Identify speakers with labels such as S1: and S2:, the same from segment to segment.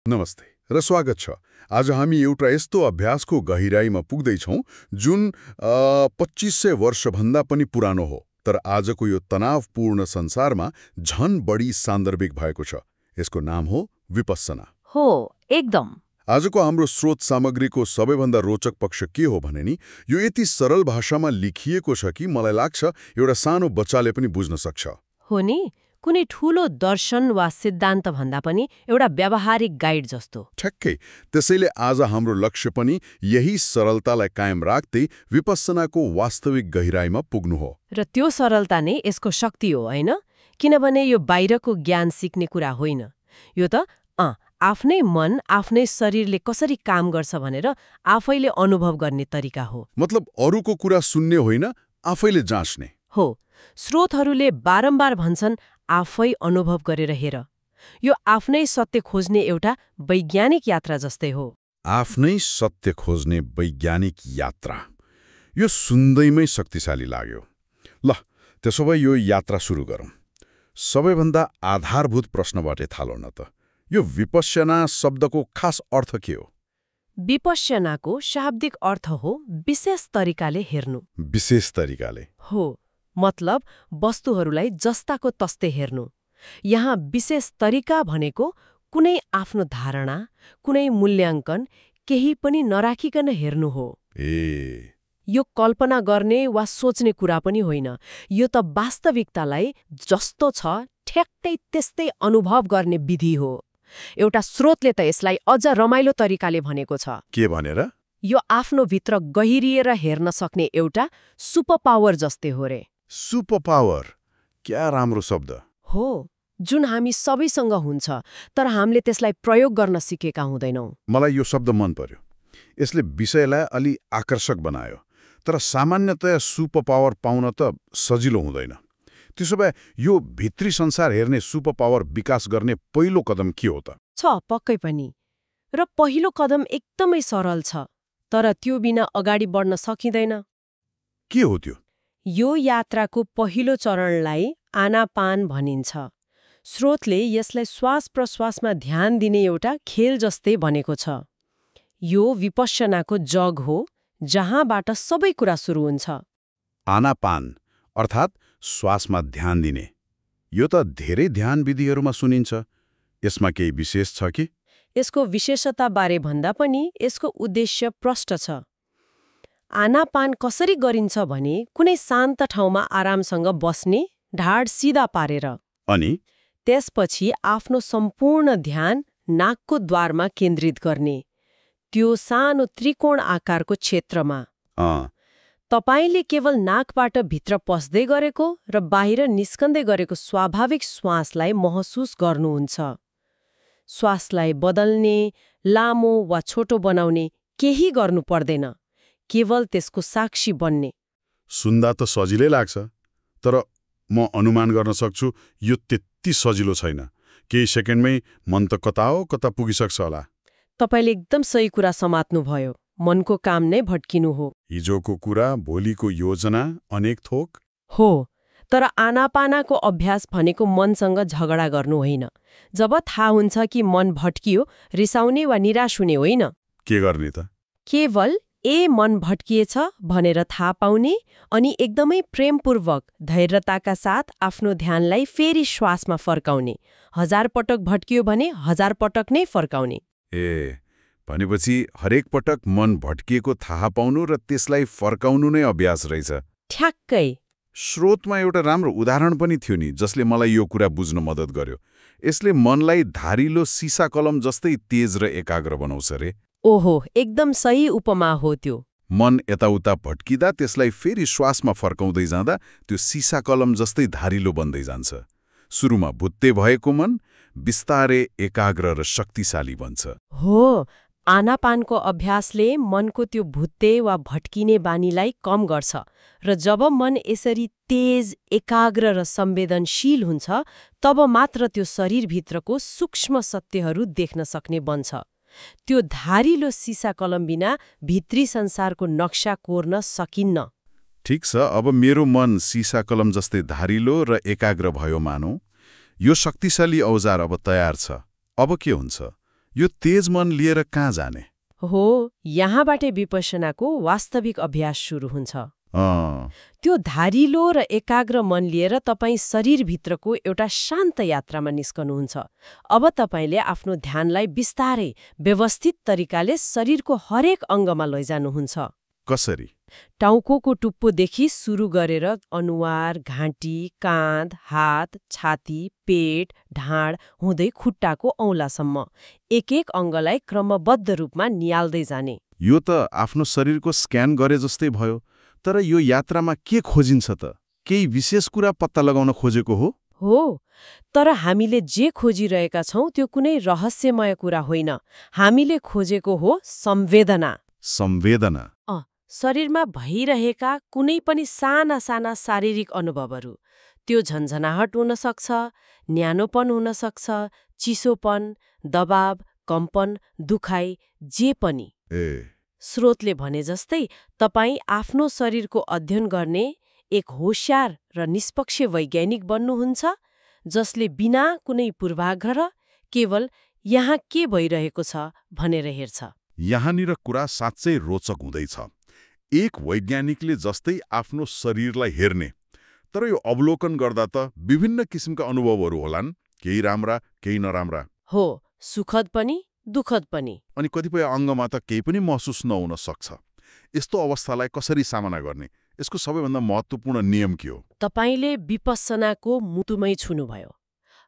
S1: नमस्ते र स्वागत छ। आज हामी एउटा यस्तो अभ्यासको गहिराईमा पुग्दैछौँ जुन 2500 वर्षभन्दा पनि पुरानो हो, तर आजको यो तनावपूर्ण संसारमा झन बढी सान्दर्भिक भएको छ। यसको नाम हो विपस्सना।
S2: हो, एकदम।
S1: आजको हाम्रो स्रोत सामग्रीको सबैभन्दा रोचक पक्ष के हो भने नि, यो यति सरल भाषामा लेखिएको छ कि मलाई लाग्छ एउटा सानो बच्चाले पनि बुझ्न सक्छ।
S2: हो नि, कुनै ठूलो दर्शन वा सिद्धान्त भन्दा पनि एउटा व्यावहारिक गाइड जस्तो।
S1: ठ्याक्कै। त्यसैले आज हाम्रो लक्ष्य पनि यही सरलतालाई कायम राख्दै विपस्सनाको वास्तविक गहिराईमा पुग्नु हो।
S2: र त्यो सरलता नै यसको शक्ति हो, होइन? किनभने यो बाहिरको ज्ञान सिक्ने कुरा होइन। यो त आफ्नै मन, आफ्नै शरीरले कसरी काम गर्छ भनेर आफैले अनुभव गर्ने तरिका हो।
S1: मतलब अरूको कुरा सुन्ने होइन, आफैले जाँच्ने।
S2: हो, स्रोतहरूले बारम्बार भन्छन् आफै अनुभव गरेर हेर। यो आफ्नै सत्य खोज्ने एउटा वैज्ञानिक यात्रा जस्तै हो।
S1: आफ्नै सत्य खोज्ने वैज्ञानिक यात्रा, यो सुन्दैमै शक्तिशाली लाग्यो। ल, त्यसो भए यो यात्रा सुरु गरौँ। सबैभन्दा आधारभूत प्रश्नबाट थालौँ न त। यो विपस्सना शब्दको खास अर्थ के हो?
S2: विपस्सनाको शाब्दिक अर्थ हो विशेष तरिकाले हेर्नु।
S1: विशेष तरिकाले?
S2: हो, मतलब वस्तुहरूलाई जस्ताको तस्तै हेर्नु। यहाँ विशेष तरिका भनेको कुनै आफ्नो धारणा, कुनै मूल्याङ्कन, केही पनि नराखिकन हेर्नु हो। यो कल्पना गर्ने वा सोच्ने कुरा पनि होइन। यो त वास्तविकतालाई जस्तो छ ठ्याक्कै त्यस्तै अनुभव गर्ने विधि हो। एउटा स्रोतले त यसलाई अझ रमाइलो तरिकाले भनेको छ।
S1: के भनेर?
S2: यो आफ्नो भित्र गहिरिएर हेर्न सक्ने एउटा सुपर पावर जस्तै हो रे।
S1: Super power? क्या राम्रो शब्द
S2: हो, जुन हामी सबैसँग हुन्छ, तर हामीले त्यसलाई प्रयोग गर्न सिकेका हुँदैनौँ।
S1: मलाई यो शब्द मन पर्यो। यसले विषयलाई अलि आकर्षक बनायो। तर सामान्यतया सुपर पावर पाउन त सजिलो हुँदैन। त्यसो भए यो भित्री संसार हेर्ने सुपर पावर विकास गर्ने पहिलो कदम के हो त?
S2: पक्कै पनि। र पहिलो कदम एकदमै सरल छ, तर त्यो बिना अगाडि बढ्न सकिँदैन।
S1: के हो त्यो?
S2: यो यात्राको पहिलो चरणलाई आनापान भनिन्छ। स्रोतले यसलाई श्वास प्रश्वासमा ध्यान दिने एउटा खेल जस्तै भनेको छ। यो विपस्सनाको जग हो, जहाँबाट सबै कुरा सुरु हुन्छ।
S1: आनापान अर्थात् श्वासमा ध्यान दिने। यो त धेरै ध्यान विधिहरूमा सुनिन्छ। यसमा केही विशेष छ कि?
S2: यसको विशेषताबारे भन्दा पनि यसको उद्देश्य प्रष्ट छ। आनापान कसरी गरिन्छ भने कुनै शान्त ठाउँमा आरामसँग बस्ने, ढाड सिधा पारेर।
S1: अनि
S2: त्यसपछि आफ्नो सम्पूर्ण ध्यान नाकको द्वारमा केन्द्रित गर्ने, त्यो सानो त्रिकोण आकारको क्षेत्रमा। तपाईले केवल नाकबाट भित्र पस्दै गरेको र बाहिर निस्कँदै गरेको स्वाभाविक श्वासलाई महसुस गर्नुहुन्छ। श्वासलाई बदल्ने, लामो वा छोटो बनाउने केही गर्नु पर्दैन, केवल त्यसको साक्षी बन्ने।
S1: सुन्दा त सजिलै लाग्छ, तर म अनुमान गर्न सक्छु यो त्यति सजिलो छैन। केही सेकेन्डमै मन त कता हो कता पुगिसक्छ होला।
S2: तपाईले एकदम सही कुरा समात्नुभयो। मनको काम नै भट्किनु हो।
S1: हिजोको कुरा, भोलिको योजना, अनेक थोक।
S2: हो, तर आनापानाको अभ्यास भनेको मनसँग झगडा गर्नु होइन। जब थाहा हुन्छ कि मन भट्कियो, रिसाउने वा निराश हुने होइन।
S1: के गर्ने त? केवल
S2: मन भट्किएछ भनेर थाहा पाउने अनि एकदमै प्रेमपूर्वक धैर्यताका साथ आफ्नो ध्यानलाई फेरि श्वासमा फर्काउने। 1000 पटक भट्कियो भने 1000 पटक नै फर्काउने।
S1: भनेपछि हरेक पटक मन भट्किएको थाहा पाउनु र त्यसलाई फर्काउनु नै अभ्यास रहेछ।
S2: ठ्याक्कै।
S1: स्रोतमा एउटा राम्रो उदाहरण पनि थियो नि, जसले मलाई यो कुरा बुझ्न मद्दत गर्यो। यसले मनलाई धारिलो सिसा कलम जस्तै तेज र एकाग्र बनाउँछ रे।
S2: ओहो, एकदम सही उपमा हो त्यो।
S1: मन यताउता भट्किँदा त्यसलाई फेरि श्वासमा फर्काउँदै जाँदा त्यो सिसा कलम जस्तै धारिलो बन्दै जान्छ। सुरुमा भुत्ते भएको मन बिस्तारै एकाग्र र शक्तिशाली बन्छ।
S2: हो, आनापानको अभ्यासले मनको त्यो भुत्ते वा भट्किने बानीलाई कम गर्छ र जब मन यसरी तेज, एकाग्र र संवेदनशील हुन्छ, तब मात्र त्यो शरीरभित्रको सूक्ष्म सत्यहरू देख्न सक्ने बन्छ। त्यो धारिलो सिसा कलम बिना भित्री संसारको नक्सा कोर्न सकिन्न।
S1: ठिक छ, अब मेरो मन सिसा कलम जस्तै धारिलो र एकाग्र भयो मानौ। यो शक्तिशाली औजार अब तयार छ। अब के हुन्छ? यो तेज मन लिएर कहाँ जाने?
S2: हो, यहाँबाटै विपश्यनाको वास्तविक अभ्यास सुरु हुन्छ। त्यो धारिलो र एकाग्र मन लिएर तपाईँ शरीरभित्रको एउटा शान्त यात्रामा निस्कनुहुन्छ। अब तपाईँले आफ्नो ध्यानलाई बिस्तारै व्यवस्थित तरिकाले शरीरको हरेक अङ्गमा लैजानुहुन्छ।
S1: कसरी?
S2: टाउकोको टुप्पोदेखि सुरु गरेर अनुहार, घाँटी, काँध, हात, छाती, पेट, ढाड हुँदै खुट्टाको औँलासम्म एक एक अङ्गलाई क्रमबद्ध रूपमा नियाल्दै जाने।
S1: यो त आफ्नो शरीरको स्क्यान गरे जस्तै भयो। तर यो यात्रामा के खोजिन्छ त? केही विशेष कुरा पत्ता लगाउन खोजेको हो?
S2: हो, तर हामीले जे खोजिरहेका छौँ त्यो कुनै रहस्यमय कुरा होइन। हामीले खोजेको हो संवेदना।
S1: संवेदना?
S2: शरीरमा भइरहेका कुनै पनि साना साना शारीरिक अनुभवहरू। त्यो झन्झनाहट हुन सक्छ, न्यानोपन हुन सक्छ, चिसोपन, दबाव, कम्पन, दुखाइ, जे पनि। स्रोतले भने जस्तै तपाईँ आफ्नो शरीरको अध्ययन गर्ने एक होशियार र निष्पक्ष वैज्ञानिक बन्नुहुन्छ, जसले बिना कुनै पूर्वाग्रह केवल यहाँ के भइरहेको छ भनेर हेर्छ।
S1: यहाँनिर कुरा साँच्चै रोचक हुँदैछ। एक वैज्ञानिकले जस्तै आफ्नो शरीरलाई हेर्ने, तर यो अवलोकन गर्दा त विभिन्न किसिमका अनुभवहरू होलान्, केही राम्रा, केही नराम्रा।
S2: हो, सुखद पनि दुखद पनि।
S1: अनि कतिपय अङ्गमा त केही पनि महसुस नहुन सक्छ। यस्तो अवस्थालाई कसरी सामना गर्ने? यसको सबैभन्दा महत्त्वपूर्ण नियम के हो?
S2: तपाईले विपश्यनाको मुटुमै छुनुभयो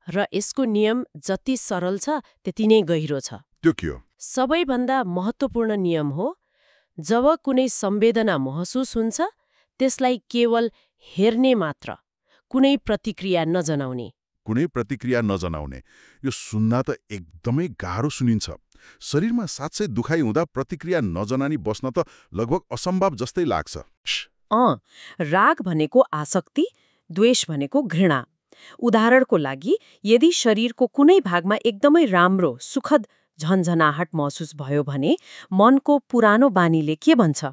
S2: र यसको नियम जति सरल छ त्यति नै गहिरो छ।
S1: त्यो के हो?
S2: सबैभन्दा महत्त्वपूर्ण नियम हो, जब कुनै संवेदना महसुस हुन्छ त्यसलाई केवल हेर्ने मात्र, कुनै प्रतिक्रिया नजनाउने।
S1: कुनै प्रतिक्रिया नजनाउने? यो सुन्दा त एकदमै गाह्रो सुनिन्छ। शरीरमा साँच्चै दुखाइ हुँदा प्रतिक्रिया नजनानी बस्न त लगभग असम्भव जस्तै लाग्छ।
S2: राग भनेको आसक्ति, द्वेष भनेको घृणा। उदाहरणको लागि, यदि शरीरको कुनै भागमा एकदमै राम्रो, सुखद झन्झनाहट महसुस भयो भने मनको पुरानो बानीले के भन्छ?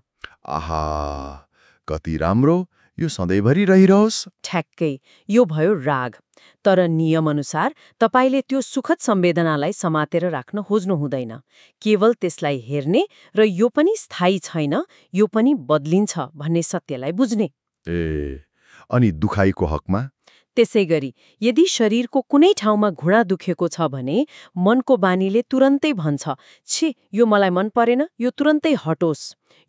S3: आहा, कति राम्रो, यो सधैँभरि रहिरहोस्।
S2: ठ्याक्कै, यो भयो राग। तर नियमअनुसार तपाईले त्यो सुखद संवेदनालाई समातेर राख्न खोज्नु हुँदैन। केवल त्यसलाई हेर्ने र यो पनि स्थायी छैन, यो पनि बदलिन्छ भन्ने सत्यलाई बुझ्ने।
S3: अनि दुखाइको हकमा?
S2: त्यसैगरी, यदि शरीरको कुनै ठाउँमा घुँडा दुखेको छ भने मनको बानीले तुरन्तै भन्छ, छी, यो मलाई मन परेन, यो तुरन्तै हटोस्।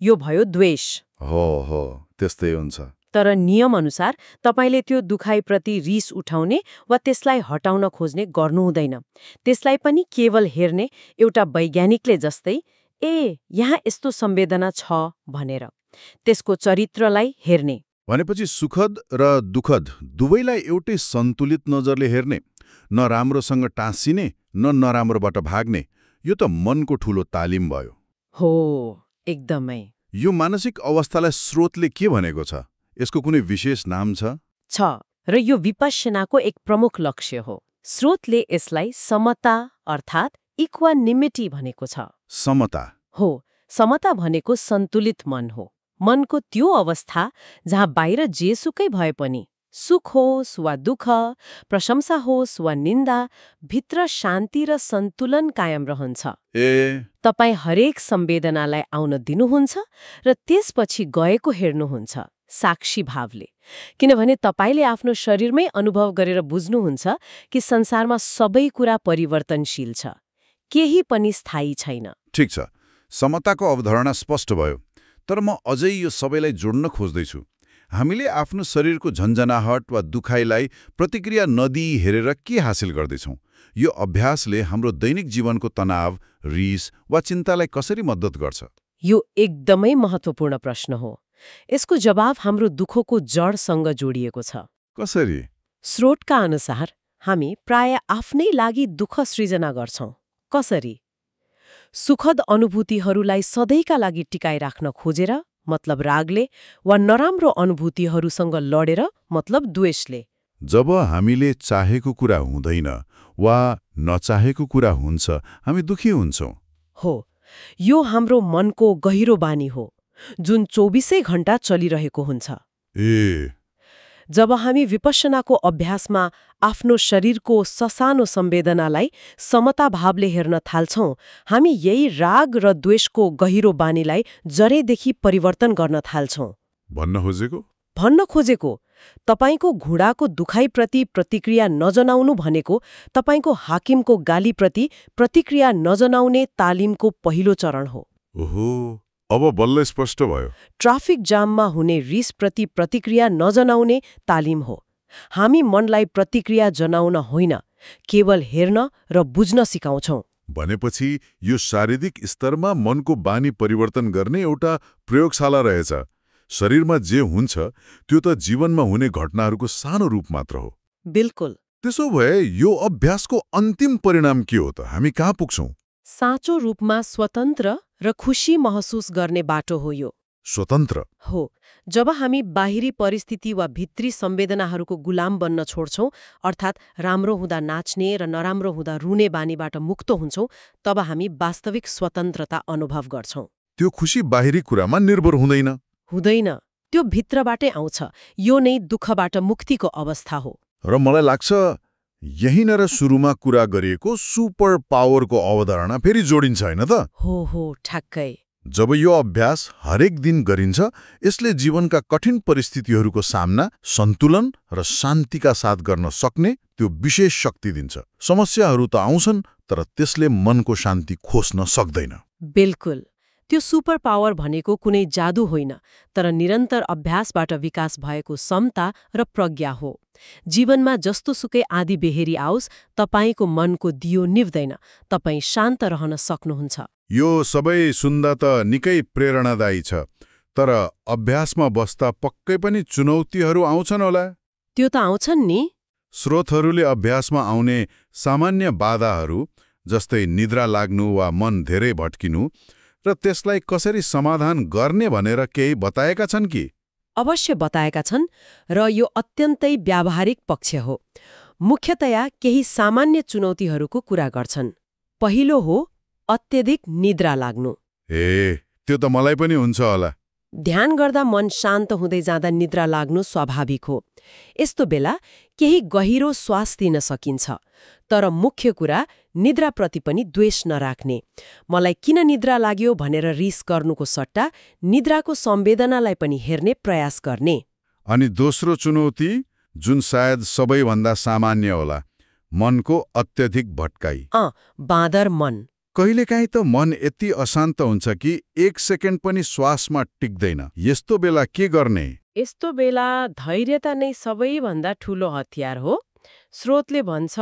S2: यो भयो द्वेष।
S3: हो, त्यस्तै हुन्छ।
S2: तर नियमअनुसार तपाईले त्यो दुखाइप्रति रिस उठाउने वा त्यसलाई हटाउन खोज्ने गर्नु हुँदैन। त्यसलाई पनि केवल हेर्ने, एउटा वैज्ञानिकले जस्तै, यहाँ यस्तो संवेदना छ भनेर। त्यसको चरित्रलाई हेर्ने।
S1: भनेपछि सुखद र दुखद दुवैलाई एउटै सन्तुलित नजरले हेर्ने, न राम्रोसँग टाँसिने न नराम्रोबाट भाग्ने। यो त मनको ठूलो तालिम भयो।
S2: हो, एकदमै।
S1: यो मानसिक अवस्थालाई स्रोतले के भनेको छ? यसको कुनै विशेष नाम छ?
S2: र यो विपश्यनाको एक प्रमुख लक्ष्य हो। स्रोतले यसलाई समता अर्थात् इक्वानिमिटी भनेको छ।
S1: समता?
S2: हो, समता भनेको सन्तुलित मन हो। मनको त्यो अवस्था जहाँ बाहिर जेसुकै भए पनि, सुख होस् वा दुःख, प्रशंसा होस् वा निन्दा, भित्र शान्ति र सन्तुलन कायम रहन्छ। तपाईँ हरेक संवेदनालाई आउन दिनुहुन्छ र त्यसपछि गएको हेर्नुहुन्छ, साक्षी भावले। किनभने तपाईले आफ्नो शरीरमै अनुभव गरेर बुझ्नुहुन्छ कि संसारमा सबै कुरा परिवर्तनशील छ, केही पनि स्थायी छैन।
S1: ठिक छ, समताको अवधारणा स्पष्ट भयो। तर म अझै यो सबैलाई जोड्न खोज्दैछु। हामीले आफ्नो शरीरको झन्झनाहट वा दुखाइलाई प्रतिक्रिया नदिई हेरेर के हासिल गर्दैछौँ? यो अभ्यासले हाम्रो दैनिक जीवनको तनाव, रिस वा चिन्तालाई कसरी मद्दत गर्छ?
S2: यो एकदमै महत्त्वपूर्ण प्रश्न हो। यसको जवाब हाम्रो दुःखको जडसँग जोडिएको छ।
S1: कसरी?
S2: स्रोतका अनुसार हामी प्राय आफ्नै लागि दुःख सृजना गर्छौं। कसरी? सुखद अनुभूतिहरूलाई सधैँका लागि टिकाइराख्न खोजेर, मतलब रागले, वा नराम्रो अनुभूतिहरूसँग लडेर, मतलब द्वेषले।
S1: जब हामीले चाहेको कुरा हुँदैन वा नचाहेको कुरा हुन्छ, हामी दुखी हुन्छौँ।
S2: हो, यो हाम्रो मनको गहिरो बानी हो, जुन 24 घण्टा चलिरहेको हुन्छ। जब हामी विपश्यनाको अभ्यासमा आफ्नो शरीरको ससानो संवेदनालाई समता भावले हेर्न थाल्छौं, हामी यही राग र द्वेषको गहिरो बानीलाई जरेदेखि परिवर्तन गर्न थाल्छौं। भन्न खोजेको तपाईको घुँडाको दुखाइप्रति प्रतिक्रिया नजनाउनु भनेको तपाईको हाकिमको गालीप्रति प्रतिक्रिया नजनाउने तालिमको पहिलो चरण हो।
S1: ओहो, अब बल्ल स्पष्ट भयो।
S2: ट्राफिक जाममा हुने रिसप्रति प्रतिक्रिया नजनाउने तालिम हो। हामी मनलाई प्रतिक्रिया जनाउन होइन, केवल हेर्न र बुझ्न सिकाउँछौं।
S1: भनेपछि यो शारीरिक स्तरमा मनको बानी परिवर्तन गर्ने एउटा प्रयोगशाला रहेछ। शरीरमा जे हुन्छ त्यो त जीवनमा हुने घटनाहरूको सानो रूप मात्र हो।
S2: बिल्कुल।
S1: त्यसो भए यो अभ्यासको अन्तिम परिणाम के हो त? हामी कहाँ पुग्छौं?
S2: साँचो रूपमा स्वतन्त्र र खुशी महसुस गर्ने बाटो हो यो।
S1: स्वतन्त्र
S2: हो। जब हामी बाहिरी परिस्थिति वा भित्री संवेदनाहरूको गुलाम बन्न छोड्छौं, अर्थात् राम्रो हुँदा नाच्ने र नराम्रो हुँदा रुने बानीबाट मुक्त हुन्छौं, तब हामी वास्तविक स्वतन्त्रता अनुभव गर्छौं।
S1: त्यो खुशी बाहिरी कुरामा निर्भर हुँदैन।
S2: त्यो भित्रबाटै आउँछ। यो नै दुःखबाट मुक्तिको अवस्था हो।
S1: र मलाई लाग्छ यहीँनिर सुरुमा कुरा गरिएको सुपर पावरको अवधारणा फेरि जोडिन्छ, होइन त?
S2: हो, ठ्याक्कै।
S1: जब यो अभ्यास हरेक दिन गरिन्छ, यसले जीवनका कठिन परिस्थितिहरूको सामना सन्तुलन र शान्तिका साथ गर्न सक्ने त्यो विशेष शक्ति दिन्छ। समस्याहरू त आउँछन्, तर त्यसले मनको शान्ति खोज्न सक्दैन।
S2: बिल्कुल। त्यो सुपर पावर भनेको कुनै जादु होइन, तर निरन्तर अभ्यासबाट विकास भएको समता र प्रज्ञा हो। जीवनमा जस्तोसुकै आँधी बेहेरी आओस्, तपाईको मनको दियो निभ्दैन, तपाईँ शान्त रहन सक्नुहुन्छ।
S1: यो सबै सुन्दा त निकै प्रेरणादायी छ, तर अभ्यासमा बस्दा पक्कै पनि चुनौतीहरू आउँछन् होला?
S2: त्यो त आउँछन् नि।
S1: स्रोतहरूले अभ्यासमा आउने सामान्य बाधाहरू, जस्तै निद्रा लाग्नु वा मन धेरै भट्किनु, र त्यसलाई कसरी समाधान गर्ने भनेर केही बताएका छन् कि?
S2: अवश्य बताएका छन्, र यो अत्यन्तै व्यावहारिक पक्ष हो। मुख्यतया केही सामान्य चुनौतीहरूको कुरा गर्छन्। पहिलो हो अत्यधिक निद्रा लाग्नु।
S1: त्यो त मलाई पनि हुन्छ होला।
S2: ध्यान गर्दा मन शान्त हुँदै जाँदा निद्रा लाग्नु स्वाभाविक हो। यस्तो बेला केही गहिरो श्वास दिन सकिन्छ, तर मुख्य कुरा निद्राप्रति पनि द्वेष नराख्ने। मलाई किन निद्रा लाग्यो भनेर रिस गर्नुको सट्टा निद्राको संवेदनालाई पनि हेर्ने प्रयास गर्ने।
S1: अनि दोस्रो चुनौती, जुन सायद सबैभन्दा सामान्य होला, मनको अत्यधिक भट्काई।
S2: बाँदर मन।
S1: कहिलेकाहीँ त मन यति अशान्त हुन्छ कि 1 सेकेन्ड पनि श्वासमा टिक्दैन। यस्तो बेला के गर्ने?
S2: यस्तो बेला धैर्यता नै सबैभन्दा ठूलो हतियार हो। स्रोतले भन्छ,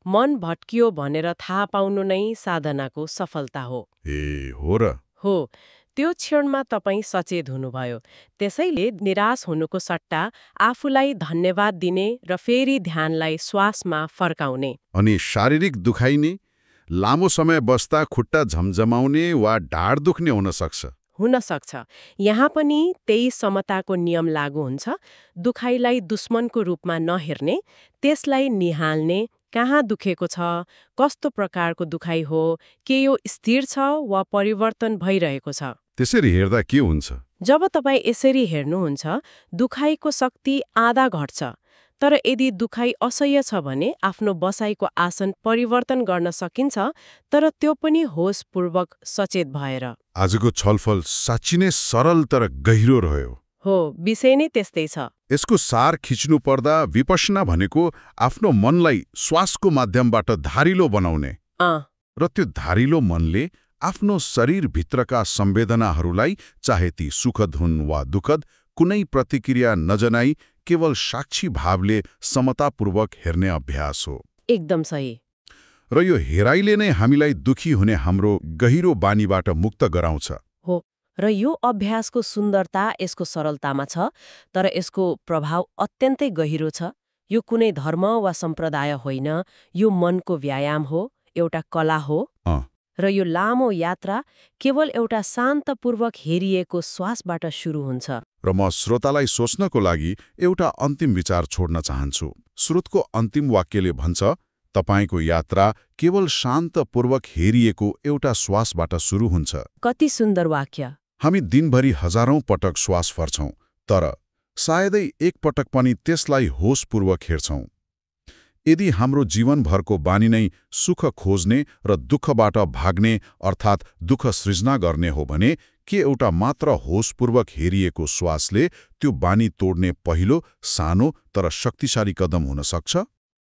S2: मन भट्कियो भनेर थाहा पाउनु नै साधनाको सफलता हो।
S1: हो र?
S2: हो। त्यो क्षणमा तपाईँ सचेत हुनुभयो। त्यसैले निराश हुनुको सट्टा आफूलाई धन्यवाद दिने र फेरि ध्यानलाई श्वासमा फर्काउने।
S1: अनि शारीरिक दुखाइ नै लामो समय बस्दा खुट्टा झमझमाउने वा ढाड दुख्ने हुन सक्छ।
S2: यहाँ पनि त्यही समताको नियम लागू हुन्छ। दुखाइलाई दुश्मनको रूपमा नहेर्ने, त्यसलाई निहाल्ने। कहाँ दुखेको छ, कस्तो प्रकारको दुखाइ हो, के यो स्थिर छ वा परिवर्तन भइरहेको छ?
S1: त्यसरी हेर्दा के हुन्छ?
S2: जब तपाईँ यसरी हेर्नुहुन्छ, दुखाइको शक्ति आधा घट्छ। तर यदि दुखाइ असह्य छ भने आफ्नो बसाइको आसन परिवर्तन गर्न सकिन्छ, तर त्यो पनि होसपूर्वक सचेत भएर।
S1: आजको छलफल साँच्चै नै सरल तर गहिरो रह्यो।
S2: हो, विषय नै त्यस्तै छ।
S1: यसको सार खिच्नु पर्दा विपश्यना भनेको आफ्नो मनलाई श्वासको माध्यमबाट धारिलो बनाउने, र त्यो धारिलो मनले आफ्नो शरीरभित्रका संवेदनाहरूलाई, चाहे ती सुखद हुन् वा दुःखद, कुनै प्रतिक्रिया नजनाई केवल साक्षी भावले समतापूर्वक हेर्ने अभ्यास हो।
S2: एकदम सही।
S1: र यो हेराइले नै हामीलाई दुखी हुने हाम्रो गहिरो बानीबाट मुक्त गराउँछ।
S2: हो, र यो अभ्यासको सुन्दरता यसको सरलतामा छ, तर यसको प्रभाव अत्यन्तै गहिरो छ। यो कुनै धर्म वा सम्प्रदाय होइन, यो मनको व्यायाम हो, एउटा कला हो। र यो लामो यात्रा केवल एउटा शान्तपूर्वक हेरिएको श्वासबाट सुरु हुन्छ।
S1: र म श्रोतालाई सोच्नको लागि एउटा अन्तिम विचार छोड्न चाहन्छु। श्रोतको अन्तिम वाक्यले भन्छ, तपाईको यात्रा केवल शान्तपूर्वक हेरिएको एउटा श्वासबाट सुरु हुन्छ।
S2: कति सुन्दर वाक्य।
S1: हामी दिनभरि हजारौं पटक श्वास फर्छौं, तर सायदै एकपटक पनि त्यसलाई होसपूर्वक हेर्छौँ। यदि हाम्रो जीवनभरको बानी नै सुख खोज्ने र दुःखबाट भाग्ने अर्थात् दुःख सृजना गर्ने हो भने के एउटा मात्र होसपूर्वक हेरिएको श्वासले त्यो बानी तोड्ने पहिलो सानो तर शक्तिशाली कदम हुन सक्छ?